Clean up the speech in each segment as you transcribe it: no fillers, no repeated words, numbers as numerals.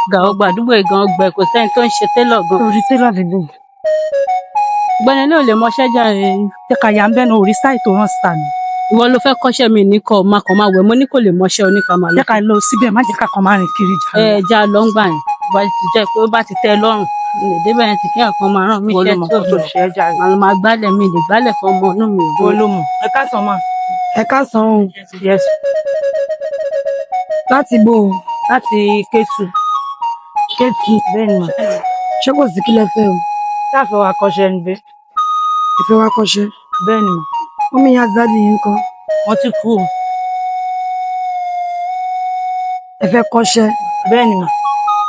Ga ọgbà àdúgbò ìgan ọgbà kò sẹ́ni tó ń ṣe télọ̀ gan. Orí télọ̀ lè lò. Gbọ́ni náà lè mọṣẹ́ jàre. Ṣé ká yà ń bẹ́nu orí sáì tó rán síta ni? Ìwọ ló fẹ́ kọ́ṣẹ́ mi ní kọ́ máa kàn máa wẹ̀ mo ní kò lè mọṣẹ́ oníkà máa lọ. Jẹ́ ká lọ síbẹ̀ má jẹ́ ká kan máa rìn kiri jà. Já lọ ń gbà yẹn. Bá ti jẹ́ pé ó bá ti tẹ́ lọ́rùn. Lè débẹ̀ yẹn ti kí àpọn máa ràn mí iṣẹ́ tí ò tó ṣe é jà. Màá máa gbálẹ̀ mi lè gbálẹ̀ fún ọmọ inú mi. Olómù. Ẹ káàsán mà. Ẹ káàsán o. Yes. Láti bo o. Láti Kétu. Kétu. Bẹ́ẹ̀ni mà. Ṣé kò sí kí lẹ fẹ́ o? Táàfẹ́ wa kọ́ṣẹ́ ń gbé. Ìfẹ́ wa kọ́ṣẹ́. Bẹ́ẹ̀ni mà. Wọ́n mi yá dáàdì yín kan. Wọ́n ti kú o. Ẹ fẹ́ kọ́ṣẹ́. Bẹ́ẹ̀ni mà.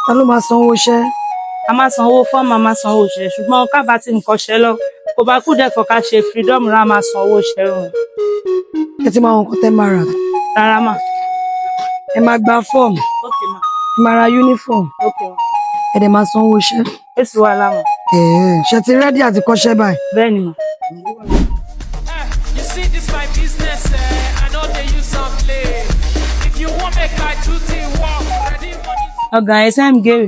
Ta ló máa sanwó iṣẹ́? A máa sanwó fọ́ọ̀mù, a máa sanwó iṣẹ́ ṣùgbọ́n kábà tí nǹkan ṣe lọ kò bá kú dẹ́kọ̀ ká ṣe freedom rà máa sanwó iṣẹ́ o. Ẹ ti máa wọn kọ́ tẹ́ máa rà. Rárá mà. Ẹ máa gba fọ́ọ̀mù. Okay mà. Ẹ máa ra uniform. Okay mà. Ẹ dẹ̀ máa sanwó iṣẹ́. Èsì wà láwọn. Ṣé ti rẹ́dí àti kọ́ṣẹ́ báyìí? Bẹ́ẹ̀ni mà. You see this my business, I know they use some play. If you want make my duty work, ready for this. Ọ̀gá ẹ̀sẹ̀ ń gèrè.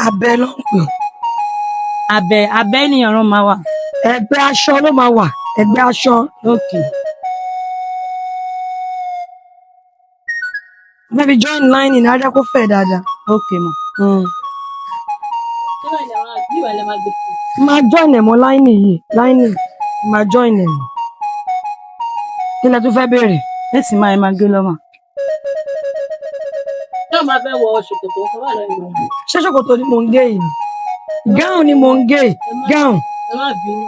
Abẹ ló ń pè. Abẹ́ ènìyàn rán máa wà. Ẹgbẹ́ aṣọ ló máa wà. Ẹgbẹ́ aṣọ. Okay. Wọ́n fi join line ní ajá kó fẹ̀ dáadáa. Okay mà. Máa join ẹ̀ mọ́ line yìí. Line máa join ẹ̀ mọ́. Kí lẹ tún fẹ́ béèrè? Èsì máa ẹ máa gé lọ́mọ. Ṣé o máa fẹ́ wọ ṣòkòtò kan wà lẹ́yìn mi? Ṣé ṣòkòtò ni mò ń gé yìí? Gown ni mò ń gé. Gown. Ẹ má bínú.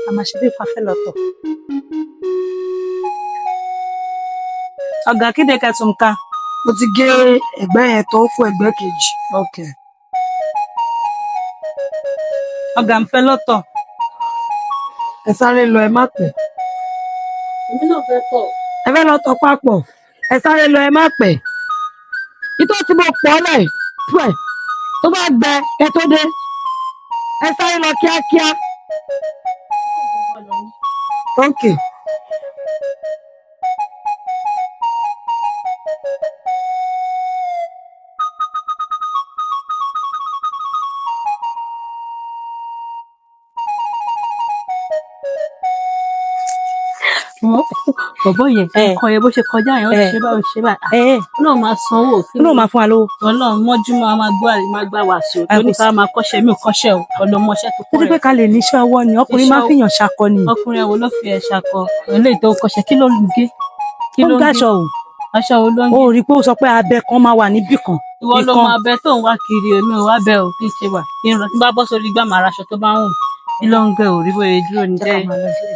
A máa ṣe bí ìfafẹ́ lọ́tọ̀. Ọ̀gá kéde kẹtùm ká. Mo ti gé ẹ̀gbẹ́ yẹn tó fún ẹ̀gbẹ́ kejì. Okay. Ọ̀gá ń fẹ́ lọ́tọ̀. Ẹ sáré lọ ẹ má pẹ́. Èmi náà fẹ́ tọ̀. Ẹ fẹ́ lọ tọ̀ papọ̀. Ẹ sáré lọ ẹ má pẹ́. Ìtọ́ tí mo pọ̀ lẹ̀ pẹ̀ tó bá gbẹ ẹ tó dé. Ẹ sáré lọ kíákíá. Okay. Bọ̀bọ̀ yẹn kọ yẹ bó ṣe kọjá yẹn ó ṣe báyìí ó ṣe báyìí. Ọlọ́run máa sanwó. Ọlọ́run máa fún wa lówó. Ọlọ́run mọ́júmọ́ a máa gbà wá sí o. Tó ní ká máa kọ́ṣẹ́ mi ò kọ́ṣẹ́ o. Ọlọ́mọṣẹ́ tó kọ́ Títí pé ká lè níṣẹ́ ọwọ́ ni ọkùnrin máa fìyàn ṣakọ ni. Ọkùnrin wo ló fi ẹ̀ ṣakọ? Eléyìí tó kọ́ṣẹ́ kí ló ń gé? Ó ń gáṣọ o. Aṣọ wo ló ń gé? O rí i pé ó sọ pé abẹ kan máa wà níbì kan. Ìwọ ló máa bẹ tó ń wá kiri èmi ò wá bẹ ò kí ṣe wà. Kí n rọ tí bá bọ́ sórí gbà máa raṣọ tó bá wù. Kí ló ń gẹ òrí bóyá dúró ní jẹ́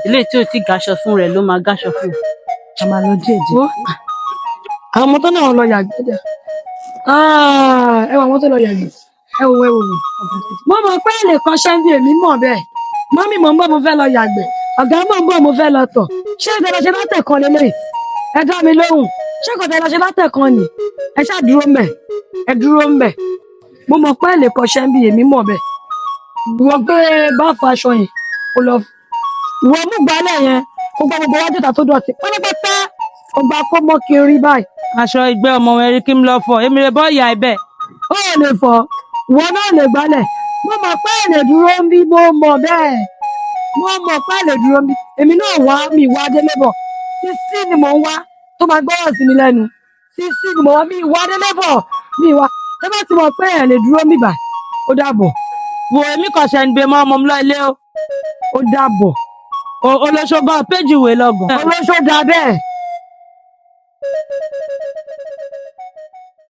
eléyìí tí ò tí gaṣọ fún rẹ̀ ló máa gáṣọ fún. A máa lọ díẹ̀ díẹ̀. Àwọn ọmọ tó náà lọ yàgbẹ́ dẹ̀. Ẹ wọ àwọn tó lọ yàgbẹ́. Ẹ wò. Mo mọ̀ pé èlé kan ṣẹ́ ń bí èmi mọ̀ bẹ́ẹ̀. Mọ́mí mò ń bọ̀ mo fẹ́ lọ yàgbẹ́. Ọ̀gá mò ń bọ̀ mo fẹ́ lọ tọ̀. Ṣé ìtẹ̀lẹ̀ ṣe látẹ̀kan lélẹ̀? Ẹ dá mi lóhùn. Ṣé kò tẹ̀lẹ̀ ṣe látẹ̀kan ni? Ẹ ṣáà dúró mbẹ̀. Ẹ dúró mbẹ̀. Mo mọ̀ pé èlé kan ṣẹ́ ń bí èmi mọ̀ bẹ́ẹ̀. Wọ́n gbé bá fa aṣọ yẹn. Kò lọ. Ìwọ mú gbálẹ̀ yẹn. Ó gbọ́ gbogbo wájú ìta tó dọ̀tí. Pátápátá ó gba kó mọ́ kiri báyìí. Aṣọ ìgbẹ́ ọmọ ẹ̀rí kí n lọ fọ èmi rẹ̀ bọ́ ìyá ẹ̀bẹ̀. Ó lè fọ ìwọ náà lè gbálẹ̀. Mo mọ̀ pé èlè dúró ń bí mo mọ̀ bẹ́ẹ̀. Mo mọ̀ pé èlè dúró ń bí. Èmi náà wá mi wá délé bọ̀. Sísí ni mò ń wá tó máa gbọ́rọ̀ sí mi lẹ́nu. Sísí ni mò ń wá mi wá délé bọ̀ mi wá. Ẹ bá ti mọ̀ pé èlè dúró ń bí báyìí. Ó dàbọ̀. Wo èmi kàn ṣe ń gbé mọ́ ọmọ mi lọ ilé o. Ó dàbọ̀. Olóṣogbo péjì ìwé lọ́gùn. Olóṣó da bẹ́ẹ̀.